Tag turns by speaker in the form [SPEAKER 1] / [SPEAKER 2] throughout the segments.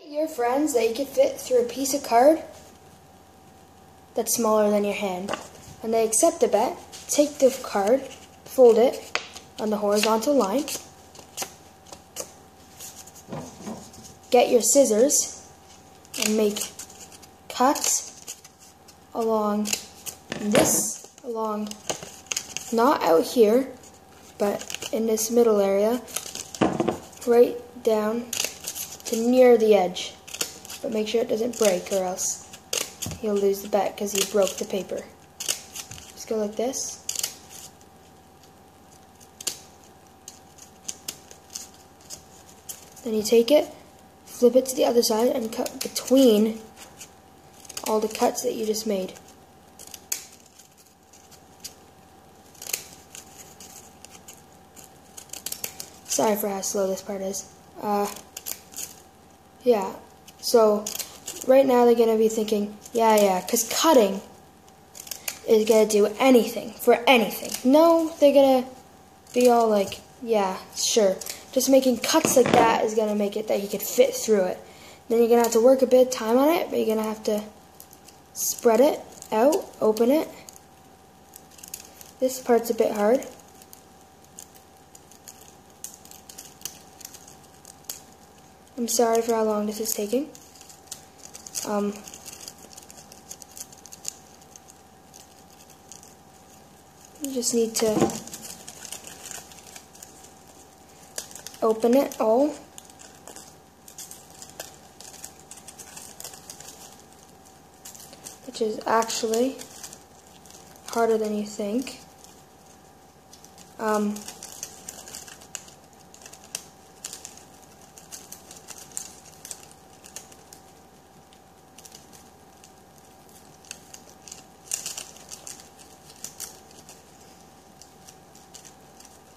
[SPEAKER 1] Your friends that you could fit through a piece of card that's smaller than your hand. And they accept the bet, take the card, fold it on the horizontal line, get your scissors and make cuts along not out here, but in this middle area, right down to near the edge. But make sure it doesn't break or else you'll lose the bet because you broke the paper. Just go like this. Then you take it, flip it to the other side and cut between all the cuts that you just made. Sorry for how slow this part is. Yeah, so right now they're going to be thinking, yeah, because cutting is going to do anything for anything. No, they're going to be all like, yeah, sure. Just making cuts like that is going to make it that you could fit through it. Then you're going to have to work a bit of time on it, but you're going to have to spread it out, open it. This part's a bit hard. I'm sorry for how long this is taking. You just need to open it all. Which is actually harder than you think.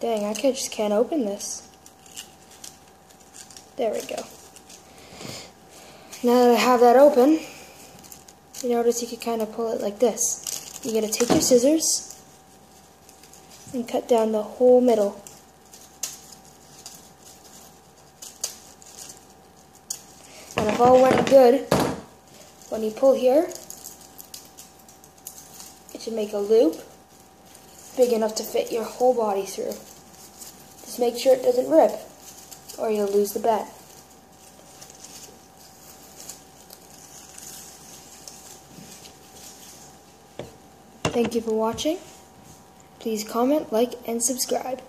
[SPEAKER 1] Dang, I just can't open this. There we go. Now that I have that open, you notice you can kind of pull it like this. You're going to take your scissors and cut down the whole middle. And if all went good, when you pull here, it should make a loop big enough to fit your whole body through. Just make sure it doesn't rip, or you'll lose the bet. Thank you for watching. Please comment, like, and subscribe.